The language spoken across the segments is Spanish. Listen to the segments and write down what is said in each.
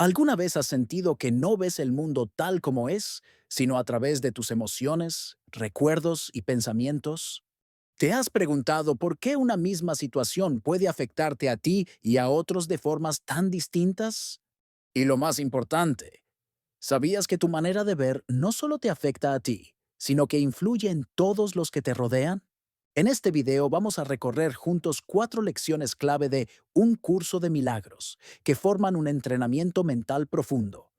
¿Alguna vez has sentido que no ves el mundo tal como es, sino a través de tus emociones, recuerdos y pensamientos? ¿Te has preguntado por qué una misma situación puede afectarte a ti y a otros de formas tan distintas? Y lo más importante, ¿sabías que tu manera de ver no solo te afecta a ti, sino que influye en todos los que te rodean? En este video vamos a recorrer juntos 4 lecciones clave de Un curso de milagros, que forman un entrenamiento mental profundo.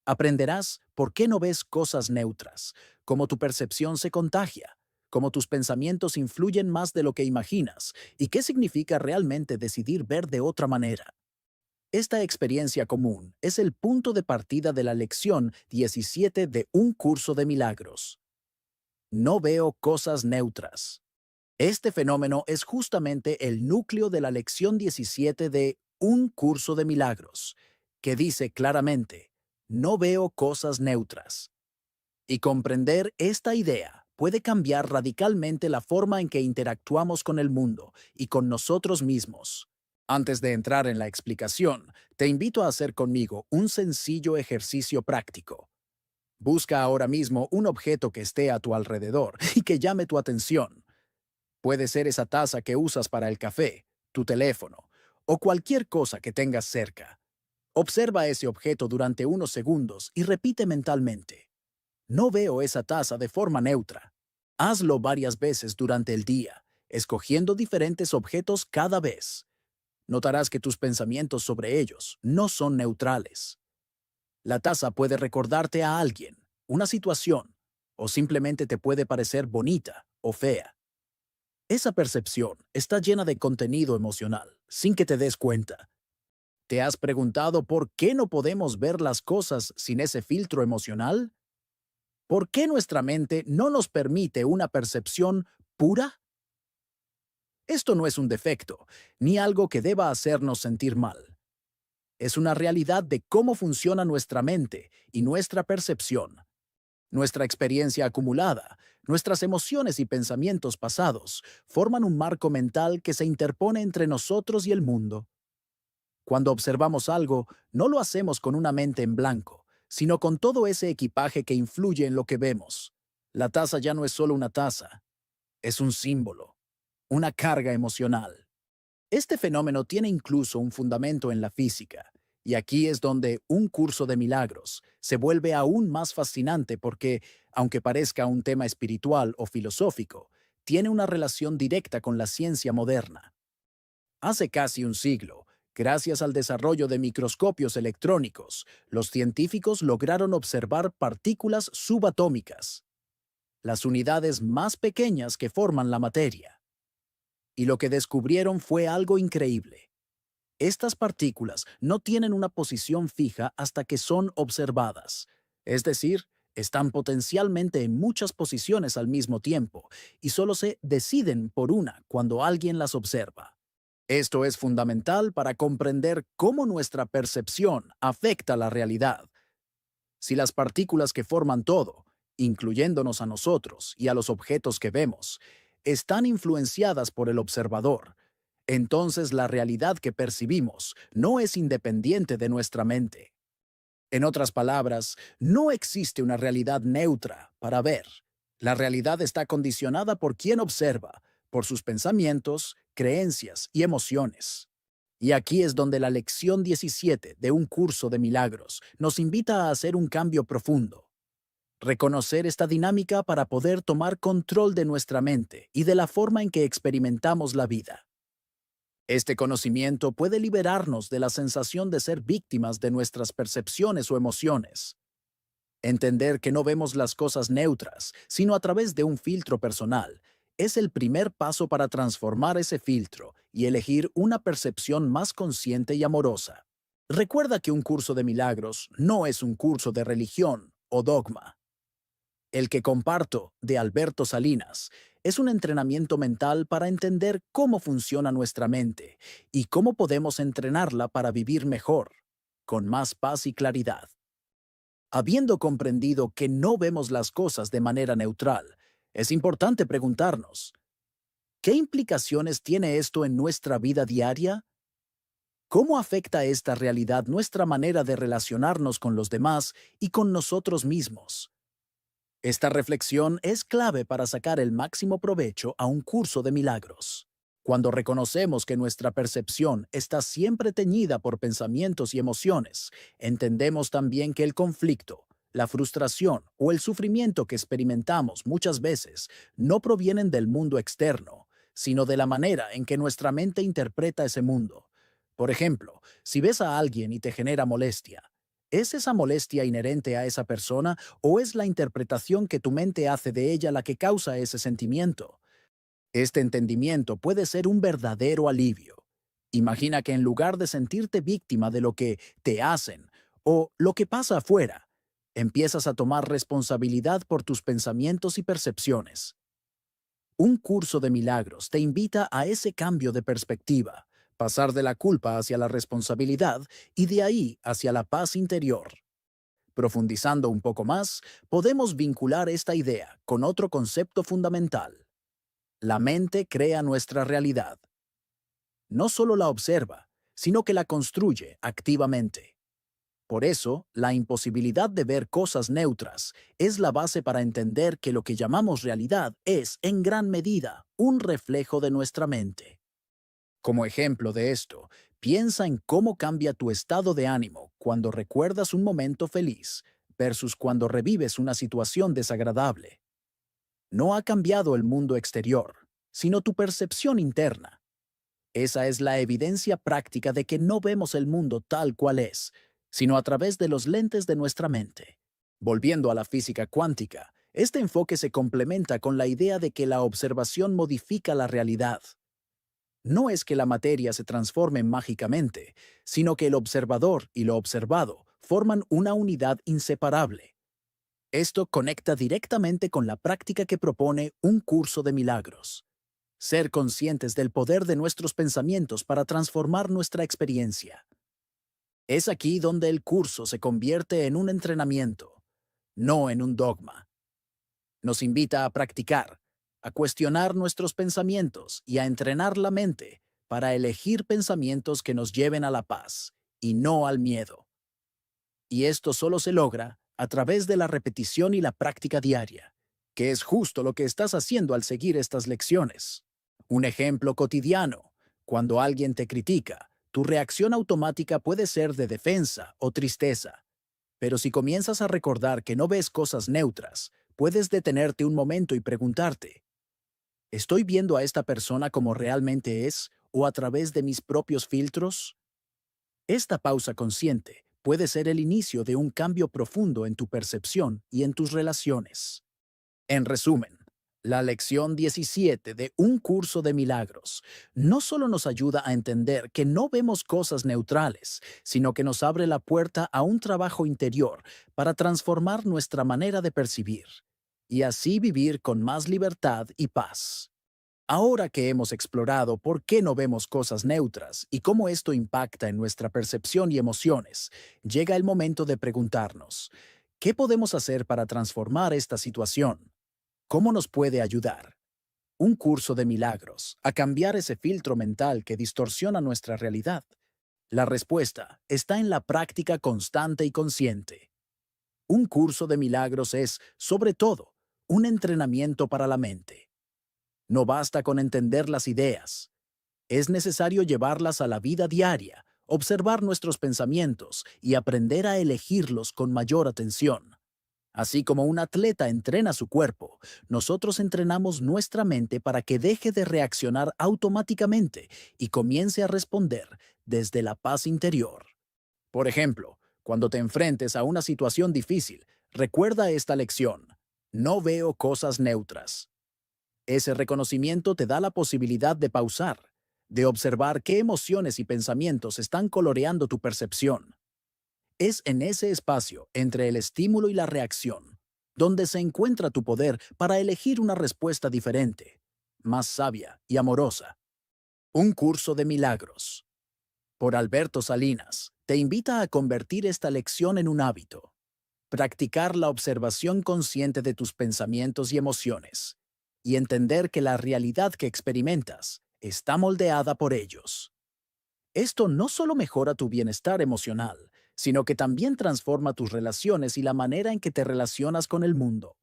Aprenderás por qué no ves cosas neutras, cómo tu percepción se contagia, cómo tus pensamientos influyen más de lo que imaginas y qué significa realmente decidir ver de otra manera. Esta experiencia común es el punto de partida de la lección 17 de Un curso de milagros. No veo cosas neutras. Este fenómeno es justamente el núcleo de la lección 17 de Un curso de milagros, que dice claramente, no veo cosas neutras. Y comprender esta idea puede cambiar radicalmente la forma en que interactuamos con el mundo y con nosotros mismos. Antes de entrar en la explicación, te invito a hacer conmigo un sencillo ejercicio práctico. Busca ahora mismo un objeto que esté a tu alrededor y que llame tu atención. Puede ser esa taza que usas para el café, tu teléfono o cualquier cosa que tengas cerca. Observa ese objeto durante unos segundos y repite mentalmente. No veo esa taza de forma neutra. Hazlo varias veces durante el día, escogiendo diferentes objetos cada vez. Notarás que tus pensamientos sobre ellos no son neutrales. La taza puede recordarte a alguien, una situación, o simplemente te puede parecer bonita o fea. Esa percepción está llena de contenido emocional, sin que te des cuenta. ¿Te has preguntado por qué no podemos ver las cosas sin ese filtro emocional? ¿Por qué nuestra mente no nos permite una percepción pura? Esto no es un defecto, ni algo que deba hacernos sentir mal. Es una realidad de cómo funciona nuestra mente y nuestra percepción, nuestra experiencia acumulada, nuestras emociones y pensamientos pasados forman un marco mental que se interpone entre nosotros y el mundo. Cuando observamos algo, no lo hacemos con una mente en blanco, sino con todo ese equipaje que influye en lo que vemos. La taza ya no es solo una taza, es un símbolo, una carga emocional. Este fenómeno tiene incluso un fundamento en la física, y aquí es donde Un curso de milagros se vuelve aún más fascinante porque, aunque parezca un tema espiritual o filosófico, tiene una relación directa con la ciencia moderna. Hace casi un siglo, gracias al desarrollo de microscopios electrónicos, los científicos lograron observar partículas subatómicas, las unidades más pequeñas que forman la materia. Y lo que descubrieron fue algo increíble. Estas partículas no tienen una posición fija hasta que son observadas, es decir, están potencialmente en muchas posiciones al mismo tiempo y solo se deciden por una cuando alguien las observa. Esto es fundamental para comprender cómo nuestra percepción afecta la realidad. Si las partículas que forman todo, incluyéndonos a nosotros y a los objetos que vemos, están influenciadas por el observador, entonces la realidad que percibimos no es independiente de nuestra mente. En otras palabras, no existe una realidad neutra para ver. La realidad está condicionada por quien observa, por sus pensamientos, creencias y emociones. Y aquí es donde la lección 17 de Un curso de milagros nos invita a hacer un cambio profundo. Reconocer esta dinámica para poder tomar control de nuestra mente y de la forma en que experimentamos la vida. Este conocimiento puede liberarnos de la sensación de ser víctimas de nuestras percepciones o emociones. Entender que no vemos las cosas neutras, sino a través de un filtro personal, es el primer paso para transformar ese filtro y elegir una percepción más consciente y amorosa. Recuerda que un curso de milagros no es un curso de religión o dogma. El que comparto, de Alberto Salinas, es un entrenamiento mental para entender cómo funciona nuestra mente y cómo podemos entrenarla para vivir mejor, con más paz y claridad. Habiendo comprendido que no vemos las cosas de manera neutral, es importante preguntarnos, ¿qué implicaciones tiene esto en nuestra vida diaria? ¿Cómo afecta esta realidad nuestra manera de relacionarnos con los demás y con nosotros mismos? Esta reflexión es clave para sacar el máximo provecho a un curso de milagros. Cuando reconocemos que nuestra percepción está siempre teñida por pensamientos y emociones, entendemos también que el conflicto, la frustración o el sufrimiento que experimentamos muchas veces no provienen del mundo externo, sino de la manera en que nuestra mente interpreta ese mundo. Por ejemplo, si ves a alguien y te genera molestia, ¿es esa molestia inherente a esa persona o es la interpretación que tu mente hace de ella la que causa ese sentimiento? Este entendimiento puede ser un verdadero alivio. Imagina que en lugar de sentirte víctima de lo que te hacen o lo que pasa afuera, empiezas a tomar responsabilidad por tus pensamientos y percepciones. Un curso de milagros te invita a ese cambio de perspectiva, pasar de la culpa hacia la responsabilidad y de ahí hacia la paz interior. Profundizando un poco más, podemos vincular esta idea con otro concepto fundamental. La mente crea nuestra realidad. No solo la observa, sino que la construye activamente. Por eso, la imposibilidad de ver cosas neutras es la base para entender que lo que llamamos realidad es, en gran medida, un reflejo de nuestra mente. Como ejemplo de esto, piensa en cómo cambia tu estado de ánimo cuando recuerdas un momento feliz versus cuando revives una situación desagradable. No ha cambiado el mundo exterior, sino tu percepción interna. Esa es la evidencia práctica de que no vemos el mundo tal cual es, sino a través de los lentes de nuestra mente. Volviendo a la física cuántica, este enfoque se complementa con la idea de que la observación modifica la realidad. No es que la materia se transforme mágicamente, sino que el observador y lo observado forman una unidad inseparable. Esto conecta directamente con la práctica que propone un curso de milagros. Ser conscientes del poder de nuestros pensamientos para transformar nuestra experiencia. Es aquí donde el curso se convierte en un entrenamiento, no en un dogma. Nos invita a practicar, a cuestionar nuestros pensamientos y a entrenar la mente para elegir pensamientos que nos lleven a la paz y no al miedo. Y esto solo se logra a través de la repetición y la práctica diaria, que es justo lo que estás haciendo al seguir estas lecciones. Un ejemplo cotidiano: cuando alguien te critica, tu reacción automática puede ser de defensa o tristeza. Pero si comienzas a recordar que no ves cosas neutras, puedes detenerte un momento y preguntarte: ¿estoy viendo a esta persona como realmente es o a través de mis propios filtros? Esta pausa consciente puede ser el inicio de un cambio profundo en tu percepción y en tus relaciones. En resumen, la lección 17 de Un curso de milagros no solo nos ayuda a entender que no vemos cosas neutrales, sino que nos abre la puerta a un trabajo interior para transformar nuestra manera de percibir y así vivir con más libertad y paz. Ahora que hemos explorado por qué no vemos cosas neutras y cómo esto impacta en nuestra percepción y emociones, llega el momento de preguntarnos: ¿qué podemos hacer para transformar esta situación? ¿Cómo nos puede ayudar un curso de milagros a cambiar ese filtro mental que distorsiona nuestra realidad? La respuesta está en la práctica constante y consciente. Un curso de milagros es, sobre todo, un entrenamiento para la mente. No basta con entender las ideas. Es necesario llevarlas a la vida diaria, observar nuestros pensamientos y aprender a elegirlos con mayor atención. Así como un atleta entrena su cuerpo, nosotros entrenamos nuestra mente para que deje de reaccionar automáticamente y comience a responder desde la paz interior. Por ejemplo, cuando te enfrentes a una situación difícil, recuerda esta lección: no veo cosas neutras. Ese reconocimiento te da la posibilidad de pausar, de observar qué emociones y pensamientos están coloreando tu percepción. Es en ese espacio entre el estímulo y la reacción donde se encuentra tu poder para elegir una respuesta diferente, más sabia y amorosa. Un curso de milagros, por Alberto Salinas, te invita a convertir esta lección en un hábito. Practicar la observación consciente de tus pensamientos y emociones, y entender que la realidad que experimentas está moldeada por ellos. Esto no solo mejora tu bienestar emocional, sino que también transforma tus relaciones y la manera en que te relacionas con el mundo.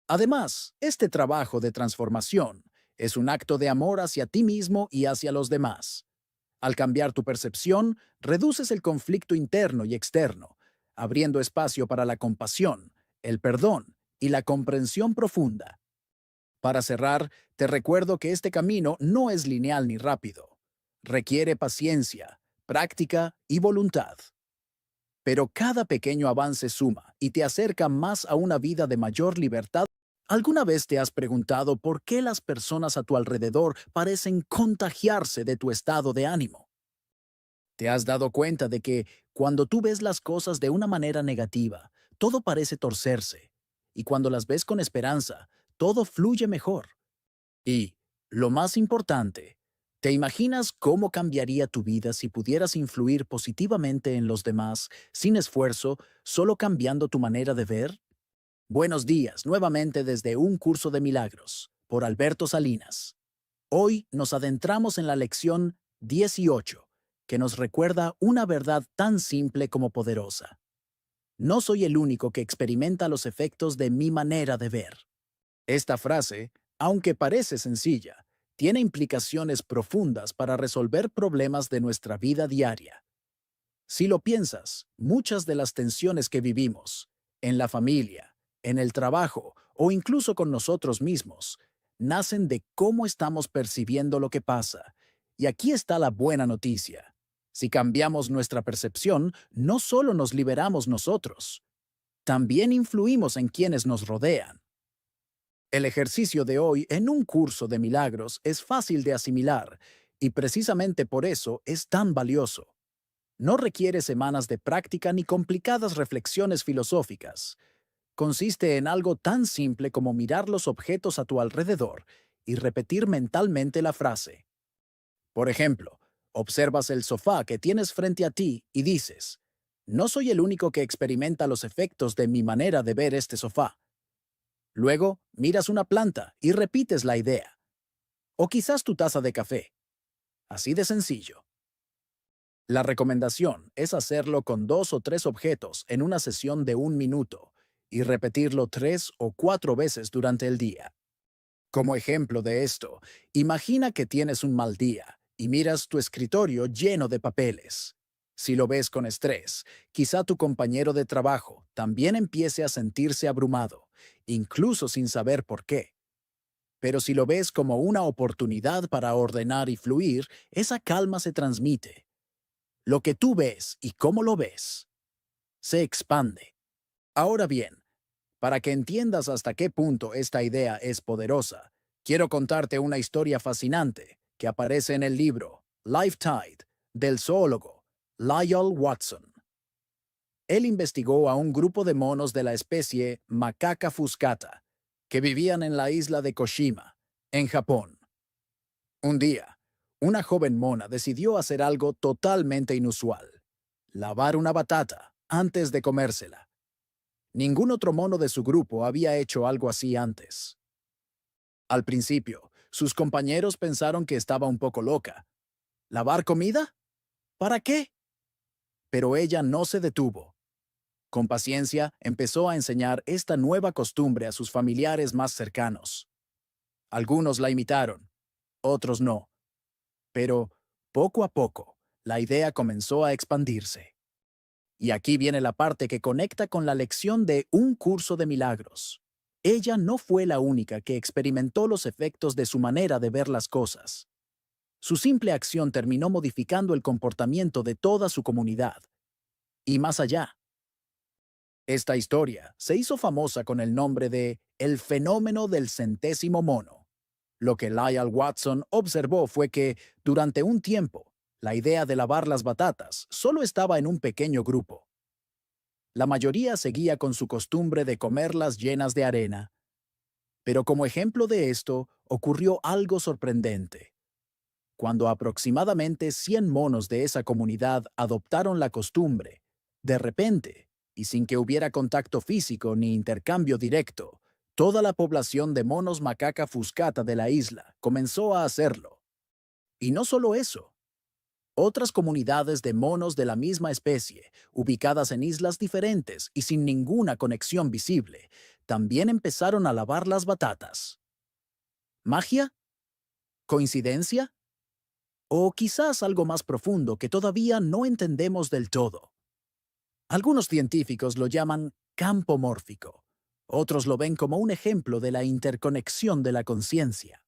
Además, este trabajo de transformación es un acto de amor hacia ti mismo y hacia los demás. Al cambiar tu percepción, reduces el conflicto interno y externo, abriendo espacio para la compasión, el perdón y la comprensión profunda. Para cerrar, te recuerdo que este camino no es lineal ni rápido. Requiere paciencia, práctica y voluntad. Pero cada pequeño avance suma y te acerca más a una vida de mayor libertad. ¿Alguna vez te has preguntado por qué las personas a tu alrededor parecen contagiarse de tu estado de ánimo? ¿Te has dado cuenta de que cuando tú ves las cosas de una manera negativa, todo parece torcerse? Y cuando las ves con esperanza, todo fluye mejor. Y, lo más importante, ¿te imaginas cómo cambiaría tu vida si pudieras influir positivamente en los demás, sin esfuerzo, solo cambiando tu manera de ver? Buenos días, nuevamente desde Un Curso de Milagros, por Alberto Salinas. Hoy nos adentramos en la lección 18, que nos recuerda una verdad tan simple como poderosa. No soy el único que experimenta los efectos de mi manera de ver. Esta frase, aunque parece sencilla, tiene implicaciones profundas para resolver problemas de nuestra vida diaria. Si lo piensas, muchas de las tensiones que vivimos, en la familia, en el trabajo o incluso con nosotros mismos, nacen de cómo estamos percibiendo lo que pasa. Y aquí está la buena noticia. Si cambiamos nuestra percepción, no solo nos liberamos nosotros, también influimos en quienes nos rodean. El ejercicio de hoy en Un Curso de Milagros es fácil de asimilar y precisamente por eso es tan valioso. No requiere semanas de práctica ni complicadas reflexiones filosóficas. Consiste en algo tan simple como mirar los objetos a tu alrededor y repetir mentalmente la frase. Por ejemplo, observas el sofá que tienes frente a ti y dices, no soy el único que experimenta los efectos de mi manera de ver este sofá. Luego, miras una planta y repites la idea. O quizás tu taza de café. Así de sencillo. La recomendación es hacerlo con 2 o 3 objetos en una sesión de 1 minuto y repetirlo 3 o 4 veces durante el día. Como ejemplo de esto, imagina que tienes un mal día y miras tu escritorio lleno de papeles. Si lo ves con estrés, quizá tu compañero de trabajo también empiece a sentirse abrumado, incluso sin saber por qué. Pero si lo ves como una oportunidad para ordenar y fluir, esa calma se transmite. Lo que tú ves y cómo lo ves se expande. Ahora bien, para que entiendas hasta qué punto esta idea es poderosa, quiero contarte una historia fascinante que aparece en el libro Life Tide del zoólogo Lyle Watson. Él investigó a un grupo de monos de la especie Macaca fuscata que vivían en la isla de Koshima, en Japón. Un día, una joven mona decidió hacer algo totalmente inusual: lavar una batata antes de comérsela. Ningún otro mono de su grupo había hecho algo así antes. Al principio, sus compañeros pensaron que estaba un poco loca. ¿Lavar comida? ¿Para qué? Pero ella no se detuvo. Con paciencia, empezó a enseñar esta nueva costumbre a sus familiares más cercanos. Algunos la imitaron, otros no. Pero, poco a poco, la idea comenzó a expandirse. Y aquí viene la parte que conecta con la lección de Un Curso de Milagros. Ella no fue la única que experimentó los efectos de su manera de ver las cosas. Su simple acción terminó modificando el comportamiento de toda su comunidad. Y más allá. Esta historia se hizo famosa con el nombre de el fenómeno del centésimo mono. Lo que Lyle Watson observó fue que, durante un tiempo, la idea de lavar las batatas solo estaba en un pequeño grupo. La mayoría seguía con su costumbre de comerlas llenas de arena. Pero como ejemplo de esto, ocurrió algo sorprendente. Cuando aproximadamente 100 monos de esa comunidad adoptaron la costumbre, de repente, y sin que hubiera contacto físico ni intercambio directo, toda la población de monos macaca fuscata de la isla comenzó a hacerlo. Y no solo eso. Otras comunidades de monos de la misma especie, ubicadas en islas diferentes y sin ninguna conexión visible, también empezaron a lavar las batatas. ¿Magia? ¿Coincidencia? ¿O quizás algo más profundo que todavía no entendemos del todo? Algunos científicos lo llaman campo mórfico. Otros lo ven como un ejemplo de la interconexión de la conciencia.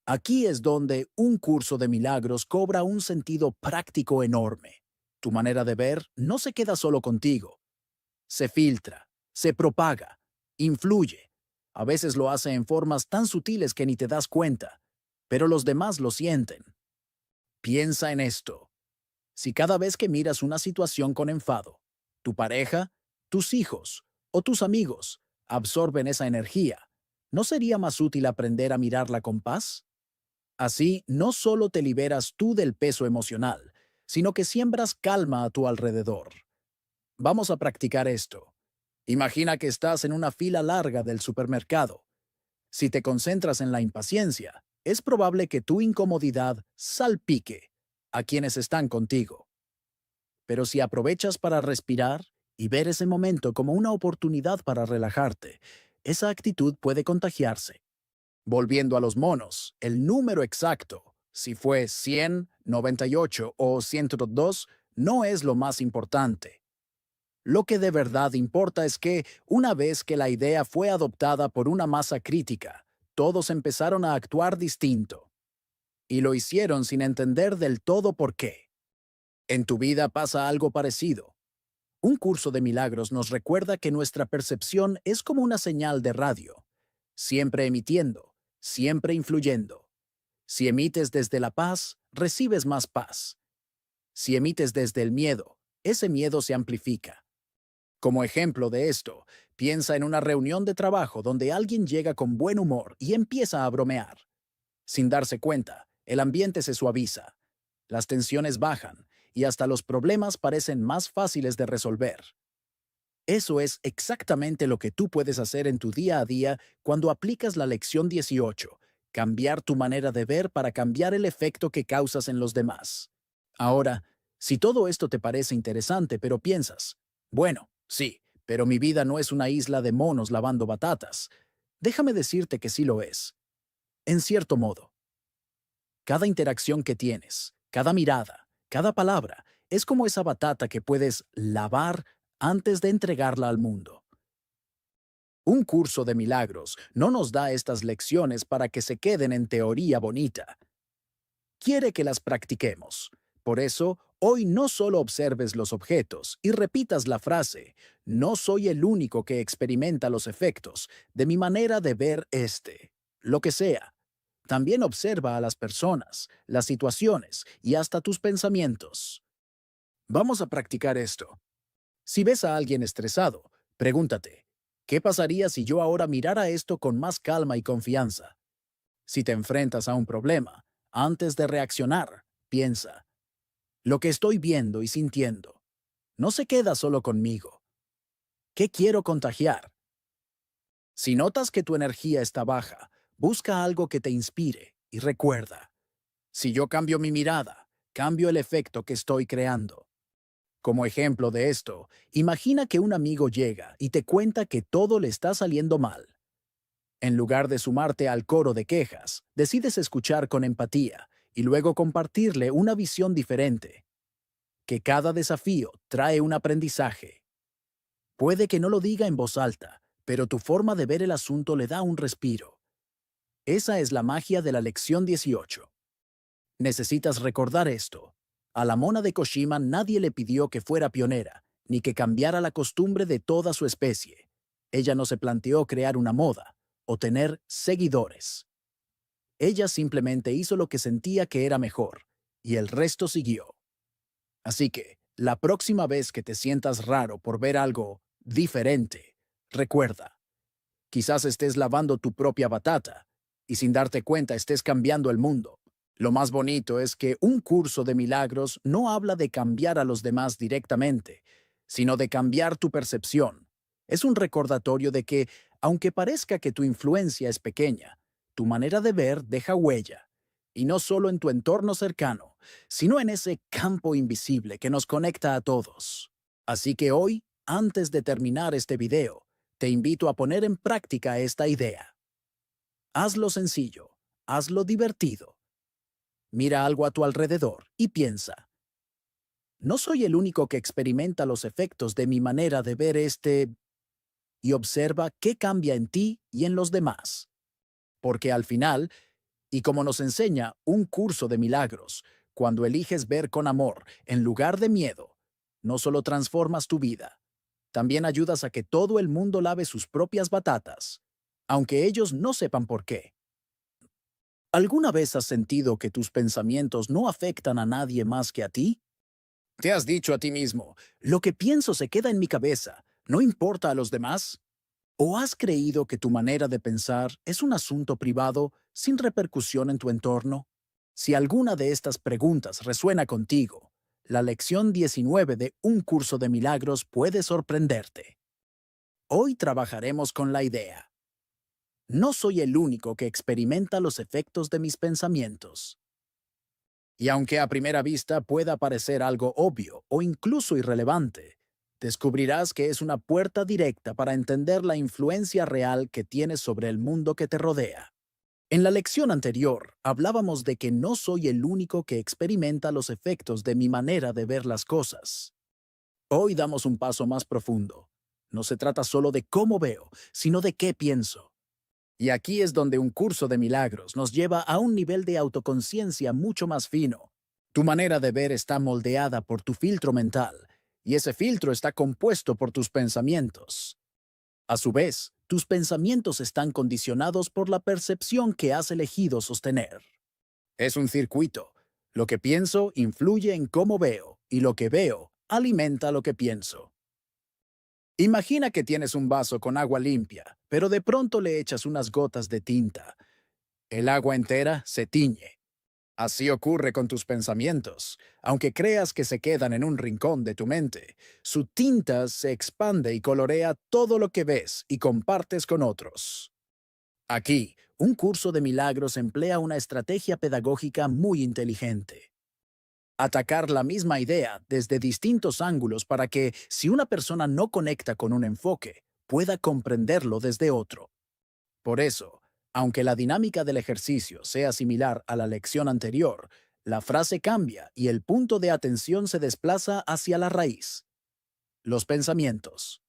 Aquí es donde un curso de milagros cobra un sentido práctico enorme. Tu manera de ver no se queda solo contigo. Se filtra, se propaga, influye. A veces lo hace en formas tan sutiles que ni te das cuenta, pero los demás lo sienten. Piensa en esto. Si cada vez que miras una situación con enfado, tu pareja, tus hijos o tus amigos absorben esa energía, ¿no sería más útil aprender a mirarla con paz? Así, no solo te liberas tú del peso emocional, sino que siembras calma a tu alrededor. Vamos a practicar esto. Imagina que estás en una fila larga del supermercado. Si te concentras en la impaciencia, es probable que tu incomodidad salpique a quienes están contigo. Pero si aprovechas para respirar y ver ese momento como una oportunidad para relajarte, esa actitud puede contagiarse. Volviendo a los monos, el número exacto, si fue 100, 98 o 102, no es lo más importante. Lo que de verdad importa es que, una vez que la idea fue adoptada por una masa crítica, todos empezaron a actuar distinto. Y lo hicieron sin entender del todo por qué. En tu vida pasa algo parecido. Un curso de milagros nos recuerda que nuestra percepción es como una señal de radio, siempre emitiendo, siempre influyendo. Si emites desde la paz, recibes más paz. Si emites desde el miedo, ese miedo se amplifica. Como ejemplo de esto, piensa en una reunión de trabajo donde alguien llega con buen humor y empieza a bromear. Sin darse cuenta, el ambiente se suaviza, las tensiones bajan y hasta los problemas parecen más fáciles de resolver. Eso es exactamente lo que tú puedes hacer en tu día a día cuando aplicas la lección 18, cambiar tu manera de ver para cambiar el efecto que causas en los demás. Ahora, si todo esto te parece interesante, pero piensas, bueno, sí, pero mi vida no es una isla de monos lavando batatas, déjame decirte que sí lo es. En cierto modo, cada interacción que tienes, cada mirada, cada palabra, es como esa batata que puedes lavar antes de entregarla al mundo. Un curso de milagros no nos da estas lecciones para que se queden en teoría bonita. Quiere que las practiquemos. Por eso, hoy no solo observes los objetos y repitas la frase, no soy el único que experimenta los efectos de mi manera de ver lo que sea. También observa a las personas, las situaciones y hasta tus pensamientos. Vamos a practicar esto. Si ves a alguien estresado, pregúntate, ¿qué pasaría si yo ahora mirara esto con más calma y confianza? Si te enfrentas a un problema, antes de reaccionar, piensa, lo que estoy viendo y sintiendo, no se queda solo conmigo. ¿Qué quiero contagiar? Si notas que tu energía está baja, busca algo que te inspire y recuerda, si yo cambio mi mirada, cambio el efecto que estoy creando. Como ejemplo de esto, imagina que un amigo llega y te cuenta que todo le está saliendo mal. En lugar de sumarte al coro de quejas, decides escuchar con empatía y luego compartirle una visión diferente, que cada desafío trae un aprendizaje. Puede que no lo diga en voz alta, pero tu forma de ver el asunto le da un respiro. Esa es la magia de la lección 18. Necesitas recordar esto. A la mona de Koshima nadie le pidió que fuera pionera, ni que cambiara la costumbre de toda su especie. Ella no se planteó crear una moda o tener seguidores. Ella simplemente hizo lo que sentía que era mejor, y el resto siguió. Así que, la próxima vez que te sientas raro por ver algo diferente, recuerda, quizás estés lavando tu propia batata, y sin darte cuenta estés cambiando el mundo. Lo más bonito es que un curso de milagros no habla de cambiar a los demás directamente, sino de cambiar tu percepción. Es un recordatorio de que, aunque parezca que tu influencia es pequeña, tu manera de ver deja huella, Y no solo en tu entorno cercano, sino en ese campo invisible que nos conecta a todos. Así que hoy, antes de terminar este video, te invito a poner en práctica esta idea. Hazlo sencillo, hazlo divertido. Mira algo a tu alrededor y piensa, no soy el único que experimenta los efectos de mi manera de ver y observa qué cambia en ti y en los demás. Porque al final, y como nos enseña un curso de milagros, cuando eliges ver con amor en lugar de miedo, no solo transformas tu vida, también ayudas a que todo el mundo lave sus propias batatas, aunque ellos no sepan por qué. ¿Alguna vez has sentido que tus pensamientos no afectan a nadie más que a ti? ¿Te has dicho a ti mismo, lo que pienso se queda en mi cabeza, no importa a los demás? ¿O has creído que tu manera de pensar es un asunto privado sin repercusión en tu entorno? Si alguna de estas preguntas resuena contigo, la lección 19 de Un curso de milagros puede sorprenderte. Hoy trabajaremos con la idea. No soy el único que experimenta los efectos de mis pensamientos. Y aunque a primera vista pueda parecer algo obvio o incluso irrelevante, descubrirás que es una puerta directa para entender la influencia real que tienes sobre el mundo que te rodea. En la lección anterior, hablábamos de que no soy el único que experimenta los efectos de mi manera de ver las cosas. Hoy damos un paso más profundo. No se trata solo de cómo veo, sino de qué pienso. Y aquí es donde un curso de milagros nos lleva a un nivel de autoconciencia mucho más fino. Tu manera de ver está moldeada por tu filtro mental, y ese filtro está compuesto por tus pensamientos. A su vez, tus pensamientos están condicionados por la percepción que has elegido sostener. Es un circuito. Lo que pienso influye en cómo veo, y lo que veo alimenta lo que pienso. Imagina que tienes un vaso con agua limpia, pero de pronto le echas unas gotas de tinta. El agua entera se tiñe. Así ocurre con tus pensamientos. Aunque creas que se quedan en un rincón de tu mente, su tinta se expande y colorea todo lo que ves y compartes con otros. Aquí, un curso de milagros emplea una estrategia pedagógica muy inteligente. Atacar la misma idea desde distintos ángulos para que, si una persona no conecta con un enfoque, pueda comprenderlo desde otro. Por eso, aunque la dinámica del ejercicio sea similar a la lección anterior, la frase cambia y el punto de atención se desplaza hacia la raíz. Los pensamientos.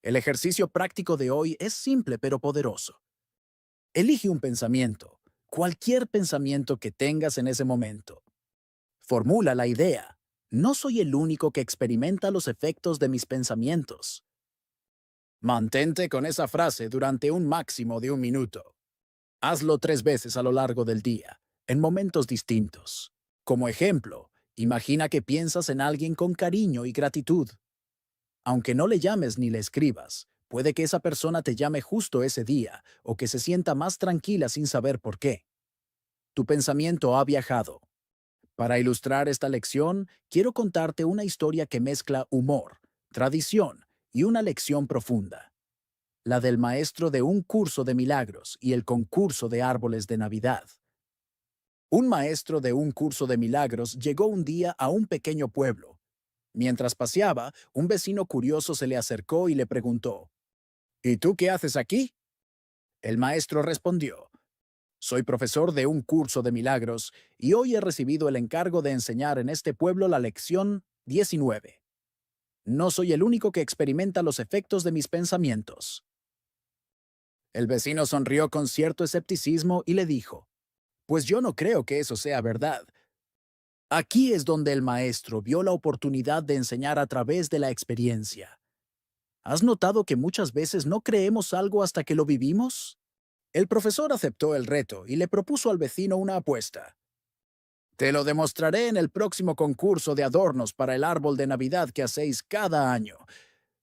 El ejercicio práctico de hoy es simple pero poderoso. Elige un pensamiento, cualquier pensamiento que tengas en ese momento. Formula la idea. No soy el único que experimenta los efectos de mis pensamientos. Mantente con esa frase durante un máximo de 1 minuto. Hazlo 3 veces a lo largo del día, en momentos distintos. Como ejemplo, imagina que piensas en alguien con cariño y gratitud. Aunque no le llames ni le escribas, puede que esa persona te llame justo ese día o que se sienta más tranquila sin saber por qué. Tu pensamiento ha viajado. Para ilustrar esta lección, quiero contarte una historia que mezcla humor, tradición y una lección profunda. La del maestro de un curso de milagros y el concurso de árboles de Navidad. Un maestro de un curso de milagros llegó un día a un pequeño pueblo. Mientras paseaba, un vecino curioso se le acercó y le preguntó, ¿Y tú qué haces aquí? El maestro respondió, soy profesor de un curso de milagros y hoy he recibido el encargo de enseñar en este pueblo la lección 19. No soy el único que experimenta los efectos de mis pensamientos. El vecino sonrió con cierto escepticismo y le dijo, pues yo no creo que eso sea verdad. Aquí es donde el maestro vio la oportunidad de enseñar a través de la experiencia. ¿Has notado que muchas veces no creemos algo hasta que lo vivimos? El profesor aceptó el reto y le propuso al vecino una apuesta. Te lo demostraré en el próximo concurso de adornos para el árbol de Navidad que hacéis cada año.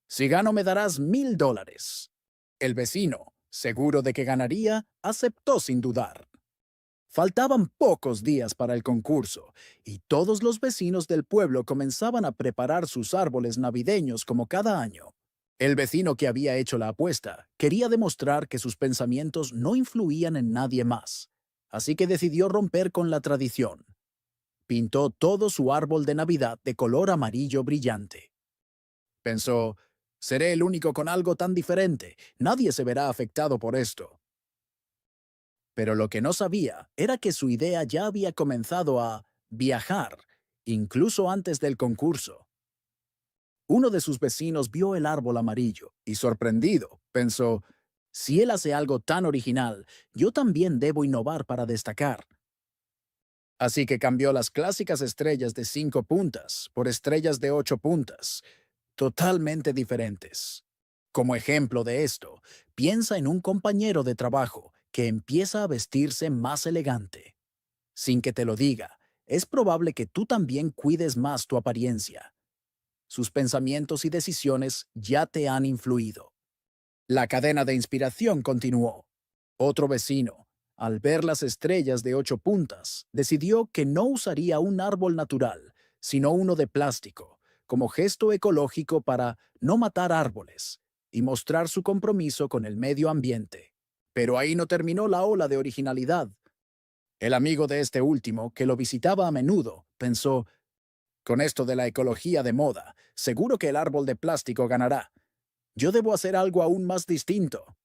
Si gano me darás $1000. El vecino, seguro de que ganaría, aceptó sin dudar. Faltaban pocos días para el concurso, y todos los vecinos del pueblo comenzaban a preparar sus árboles navideños como cada año. El vecino que había hecho la apuesta quería demostrar que sus pensamientos no influían en nadie más. así que decidió romper con la tradición. Pintó todo su árbol de Navidad de color amarillo brillante. Pensó, seré el único con algo tan diferente, nadie se verá afectado por esto. Pero lo que no sabía era que su idea ya había comenzado a viajar, incluso antes del concurso. Uno de sus vecinos vio el árbol amarillo y, sorprendido, pensó, si él hace algo tan original, yo también debo innovar para destacar. Así que cambió las clásicas estrellas de 5 puntas por estrellas de 8 puntas, totalmente diferentes. Como ejemplo de esto, piensa en un compañero de trabajo que empieza a vestirse más elegante. Sin que te lo diga, es probable que tú también cuides más tu apariencia. Sus pensamientos y decisiones ya te han influido. La cadena de inspiración continuó. Otro vecino, al ver las estrellas de 8 puntas, decidió que no usaría un árbol natural, sino uno de plástico, como gesto ecológico para no matar árboles y mostrar su compromiso con el medio ambiente. Pero ahí no terminó la ola de originalidad. El amigo de este último, que lo visitaba a menudo, pensó, con esto de la ecología de moda, seguro que el árbol de plástico ganará. Yo debo hacer algo aún más distinto.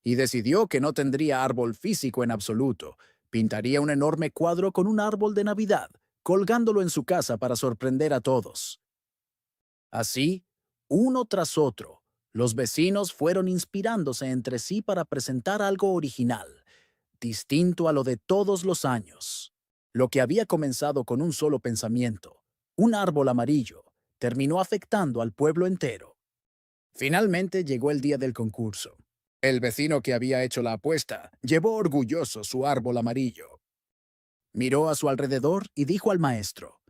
Y decidió que no tendría árbol físico en absoluto. Pintaría un enorme cuadro con un árbol de Navidad, colgándolo en su casa para sorprender a todos. Así, uno tras otro, los vecinos fueron inspirándose entre sí para presentar algo original, distinto a lo de todos los años. Lo que había comenzado con un solo pensamiento, un árbol amarillo, terminó afectando al pueblo entero. Finalmente llegó el día del concurso. El vecino que había hecho la apuesta llevó orgulloso su árbol amarillo. Miró a su alrededor y dijo al maestro,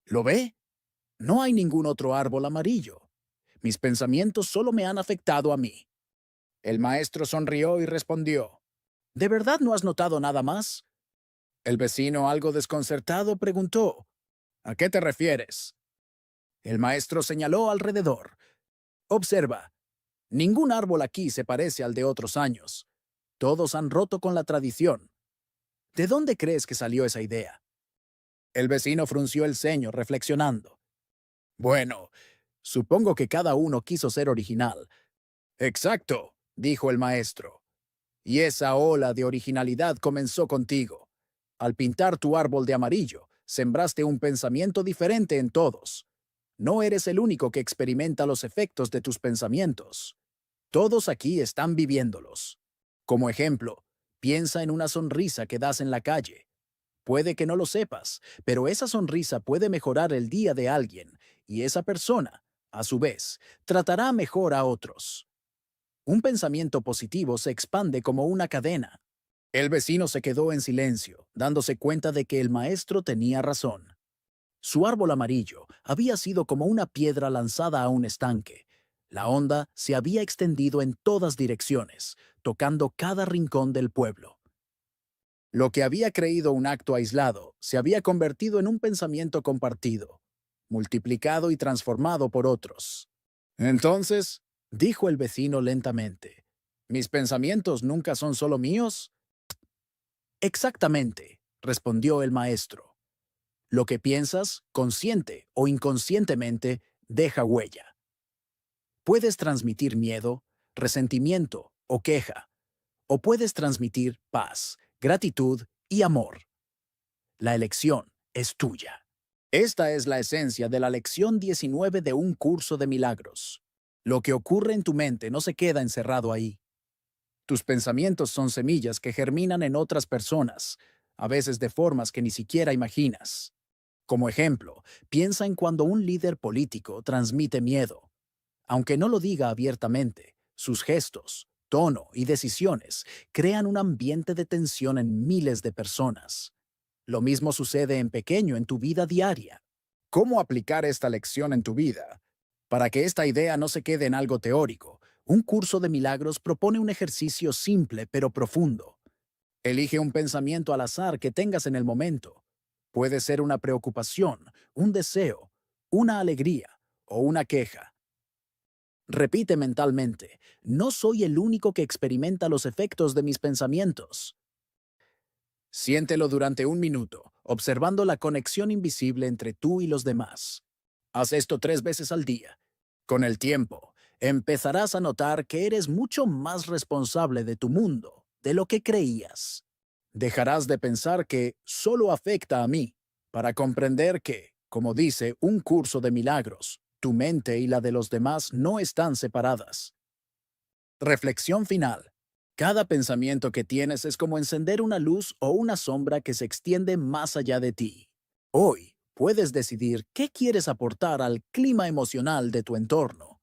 ¿lo ve? No hay ningún otro árbol amarillo. Mis pensamientos solo me han afectado a mí. El maestro sonrió y respondió, ¿de verdad no has notado nada más? El vecino, algo desconcertado, preguntó, ¿a qué te refieres? El maestro señaló alrededor. Observa, ningún árbol aquí se parece al de otros años. Todos han roto con la tradición. ¿De dónde crees que salió esa idea? El vecino frunció el ceño, reflexionando. Bueno, supongo que cada uno quiso ser original. Exacto, dijo el maestro. Y esa ola de originalidad comenzó contigo. Al pintar tu árbol de amarillo, sembraste un pensamiento diferente en todos. No eres el único que experimenta los efectos de tus pensamientos. Todos aquí están viviéndolos. Como ejemplo, piensa en una sonrisa que das en la calle. Puede que no lo sepas, pero esa sonrisa puede mejorar el día de alguien, y esa persona, a su vez, tratará mejor a otros. Un pensamiento positivo se expande como una cadena. El vecino se quedó en silencio, dándose cuenta de que el maestro tenía razón. Su árbol amarillo había sido como una piedra lanzada a un estanque. La onda se había extendido en todas direcciones, tocando cada rincón del pueblo. Lo que había creído un acto aislado se había convertido en un pensamiento compartido, multiplicado y transformado por otros. Entonces, dijo el vecino lentamente, ¿mis pensamientos nunca son solo míos? Exactamente, respondió el maestro. Lo que piensas, consciente o inconscientemente, deja huella. Puedes transmitir miedo, resentimiento o queja, o puedes transmitir paz, gratitud y amor. La elección es tuya. Esta es la esencia de la lección 19 de un curso de milagros. Lo que ocurre en tu mente no se queda encerrado ahí. Tus pensamientos son semillas que germinan en otras personas, a veces de formas que ni siquiera imaginas. Como ejemplo, piensa en cuando un líder político transmite miedo. Aunque no lo diga abiertamente, sus gestos, tono y decisiones crean un ambiente de tensión en miles de personas. Lo mismo sucede en pequeño en tu vida diaria. ¿Cómo aplicar esta lección en tu vida? Para que esta idea no se quede en algo teórico, un curso de milagros propone un ejercicio simple pero profundo. Elige un pensamiento al azar que tengas en el momento. Puede ser una preocupación, un deseo, una alegría o una queja. Repite mentalmente, no soy el único que experimenta los efectos de mis pensamientos. Siéntelo durante un minuto, observando la conexión invisible entre tú y los demás. Haz esto 3 veces al día. Con el tiempo, empezarás a notar que eres mucho más responsable de tu mundo de lo que creías. Dejarás de pensar que solo afecta a mí, para comprender que, como dice un curso de milagros, tu mente y la de los demás no están separadas. Reflexión final. Cada pensamiento que tienes es como encender una luz o una sombra que se extiende más allá de ti. Hoy puedes decidir qué quieres aportar al clima emocional de tu entorno.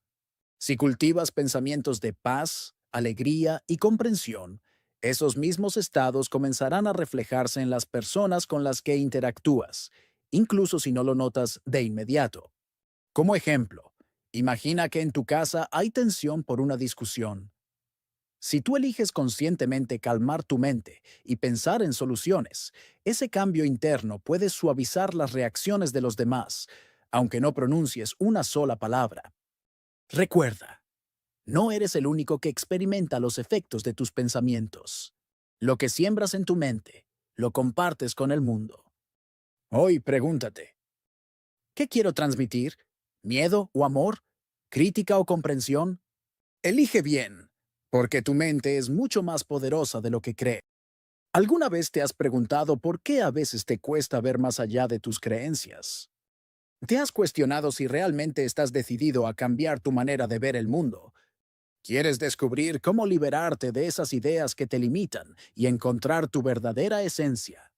Si cultivas pensamientos de paz, alegría y comprensión, esos mismos estados comenzarán a reflejarse en las personas con las que interactúas, incluso si no lo notas de inmediato. Como ejemplo, imagina que en tu casa hay tensión por una discusión. Si tú eliges conscientemente calmar tu mente y pensar en soluciones, ese cambio interno puede suavizar las reacciones de los demás, aunque no pronuncies una sola palabra. Recuerda, no eres el único que experimenta los efectos de tus pensamientos. Lo que siembras en tu mente, lo compartes con el mundo. Hoy pregúntate, ¿qué quiero transmitir? ¿Miedo o amor? ¿Crítica o comprensión? Elige bien, porque tu mente es mucho más poderosa de lo que crees. ¿Alguna vez te has preguntado por qué a veces te cuesta ver más allá de tus creencias? ¿Te has cuestionado si realmente estás decidido a cambiar tu manera de ver el mundo? ¿Quieres descubrir cómo liberarte de esas ideas que te limitan y encontrar tu verdadera esencia?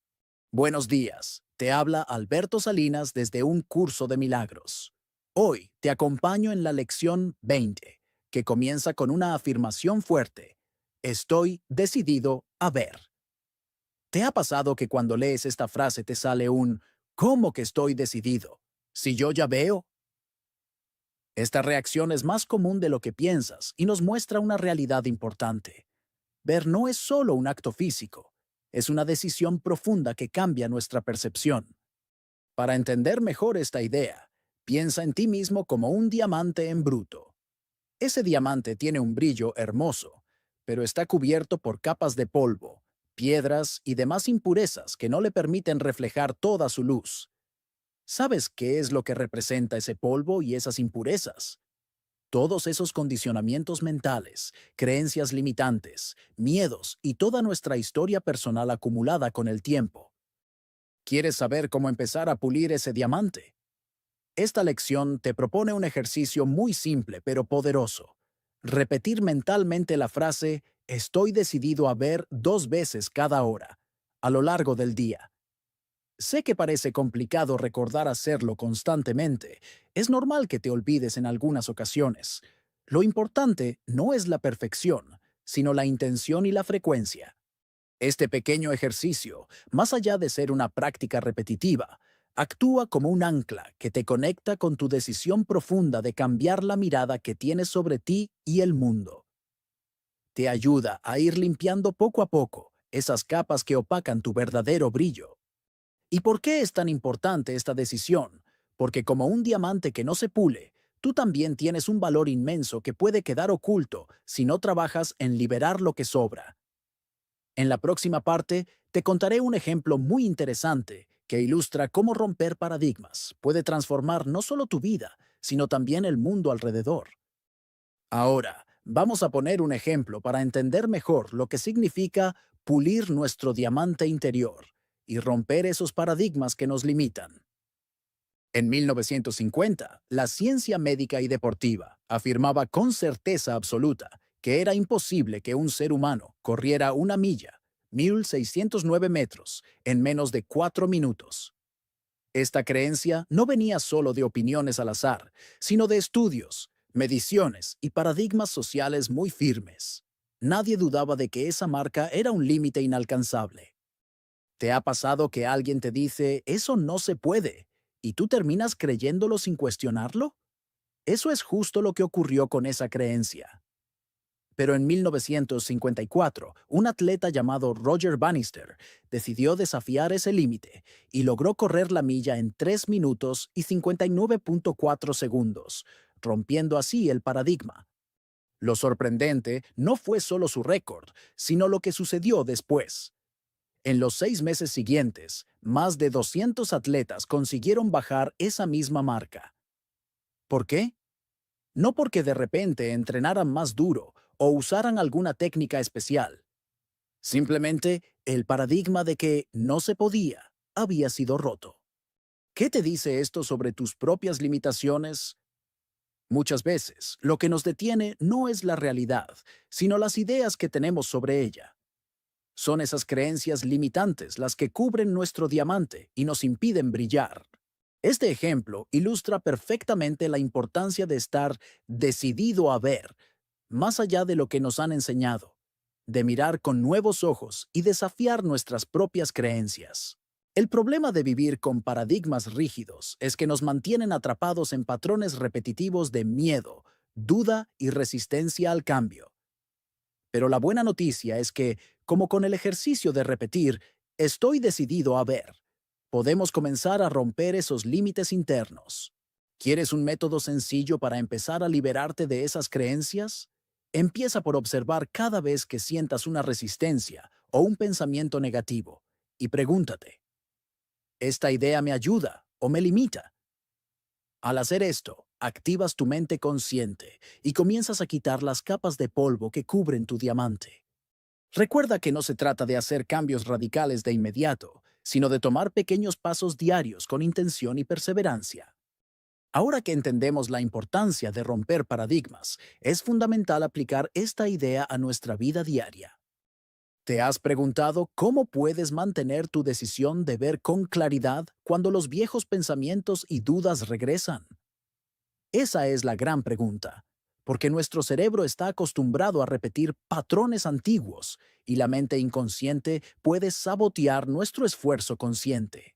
Buenos días, te habla Alberto Salinas desde un curso de milagros. Hoy te acompaño en la lección 20, que comienza con una afirmación fuerte. Estoy decidido a ver. ¿Te ha pasado que cuando lees esta frase te sale un ¿cómo que estoy decidido? Si yo ya veo. Esta reacción es más común de lo que piensas y nos muestra una realidad importante. Ver no es solo un acto físico, es una decisión profunda que cambia nuestra percepción. Para entender mejor esta idea, piensa en ti mismo como un diamante en bruto. Ese diamante tiene un brillo hermoso, pero está cubierto por capas de polvo, piedras y demás impurezas que no le permiten reflejar toda su luz. ¿Sabes qué es lo que representa ese polvo y esas impurezas? Todos esos condicionamientos mentales, creencias limitantes, miedos y toda nuestra historia personal acumulada con el tiempo. ¿Quieres saber cómo empezar a pulir ese diamante? Esta lección te propone un ejercicio muy simple pero poderoso. Repetir mentalmente la frase estoy decidido a ver 2 veces cada hora, a lo largo del día. Sé que parece complicado recordar hacerlo constantemente. Es normal que te olvides en algunas ocasiones. Lo importante no es la perfección, sino la intención y la frecuencia. Este pequeño ejercicio, más allá de ser una práctica repetitiva, actúa como un ancla que te conecta con tu decisión profunda de cambiar la mirada que tienes sobre ti y el mundo. Te ayuda a ir limpiando poco a poco esas capas que opacan tu verdadero brillo. ¿Y por qué es tan importante esta decisión? Porque como un diamante que no se pule, tú también tienes un valor inmenso que puede quedar oculto si no trabajas en liberar lo que sobra. En la próxima parte, te contaré un ejemplo muy interesante que ilustra cómo romper paradigmas puede transformar no solo tu vida, sino también el mundo alrededor. Ahora, vamos a poner un ejemplo para entender mejor lo que significa pulir nuestro diamante interior y romper esos paradigmas que nos limitan. En 1950, la ciencia médica y deportiva afirmaba con certeza absoluta que era imposible que un ser humano corriera una milla, 1.609 metros, en menos de 4 minutos. Esta creencia no venía solo de opiniones al azar, sino de estudios, mediciones y paradigmas sociales muy firmes. Nadie dudaba de que esa marca era un límite inalcanzable. ¿Te ha pasado que alguien te dice, eso no se puede, y tú terminas creyéndolo sin cuestionarlo? Eso es justo lo que ocurrió con esa creencia. Pero en 1954, un atleta llamado Roger Bannister decidió desafiar ese límite y logró correr la milla en 3 minutos y 59.4 segundos, rompiendo así el paradigma. Lo sorprendente no fue solo su récord, sino lo que sucedió después. En los 6 meses siguientes, más de 200 atletas consiguieron bajar esa misma marca. ¿Por qué? No porque de repente entrenaran más duro o usaran alguna técnica especial. Simplemente el paradigma de que no se podía había sido roto. ¿Qué te dice esto sobre tus propias limitaciones? Muchas veces, lo que nos detiene no es la realidad, sino las ideas que tenemos sobre ella. Son esas creencias limitantes las que cubren nuestro diamante y nos impiden brillar. Este ejemplo ilustra perfectamente la importancia de estar decidido a ver, más allá de lo que nos han enseñado, de mirar con nuevos ojos y desafiar nuestras propias creencias. El problema de vivir con paradigmas rígidos es que nos mantienen atrapados en patrones repetitivos de miedo, duda y resistencia al cambio. Pero la buena noticia es que, como con el ejercicio de repetir, estoy decidido a ver, podemos comenzar a romper esos límites internos. ¿Quieres un método sencillo para empezar a liberarte de esas creencias? Empieza por observar cada vez que sientas una resistencia o un pensamiento negativo y pregúntate, ¿esta idea me ayuda o me limita? Al hacer esto, activas tu mente consciente y comienzas a quitar las capas de polvo que cubren tu diamante. Recuerda que no se trata de hacer cambios radicales de inmediato, sino de tomar pequeños pasos diarios con intención y perseverancia. Ahora que entendemos la importancia de romper paradigmas, es fundamental aplicar esta idea a nuestra vida diaria. ¿Te has preguntado cómo puedes mantener tu decisión de ver con claridad cuando los viejos pensamientos y dudas regresan? Esa es la gran pregunta, porque nuestro cerebro está acostumbrado a repetir patrones antiguos y la mente inconsciente puede sabotear nuestro esfuerzo consciente.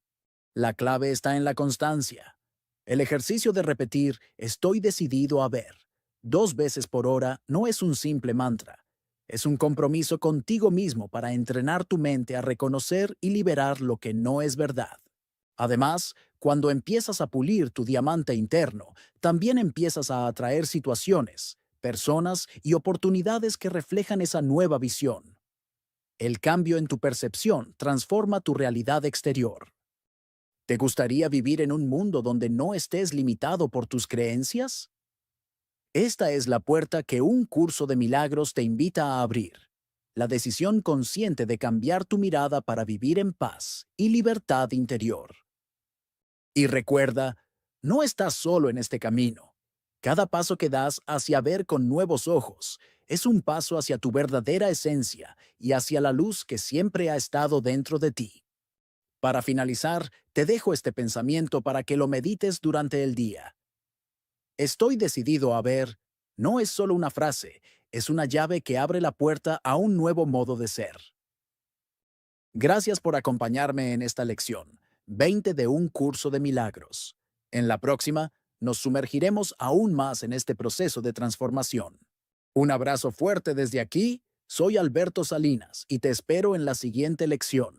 La clave está en la constancia. El ejercicio de repetir "estoy decidido a ver" 2 veces por hora no es un simple mantra. Es un compromiso contigo mismo para entrenar tu mente a reconocer y liberar lo que no es verdad. Además, cuando empiezas a pulir tu diamante interno, también empiezas a atraer situaciones, personas y oportunidades que reflejan esa nueva visión. El cambio en tu percepción transforma tu realidad exterior. ¿Te gustaría vivir en un mundo donde no estés limitado por tus creencias? Esta es la puerta que un curso de milagros te invita a abrir. La decisión consciente de cambiar tu mirada para vivir en paz y libertad interior. Y recuerda, no estás solo en este camino. Cada paso que das hacia ver con nuevos ojos es un paso hacia tu verdadera esencia y hacia la luz que siempre ha estado dentro de ti. Para finalizar, te dejo este pensamiento para que lo medites durante el día. Estoy decidido a ver, no es solo una frase, es una llave que abre la puerta a un nuevo modo de ser. Gracias por acompañarme en esta lección, 20 de un curso de milagros. En la próxima, nos sumergiremos aún más en este proceso de transformación. Un abrazo fuerte desde aquí, soy Alberto Salinas y te espero en la siguiente lección.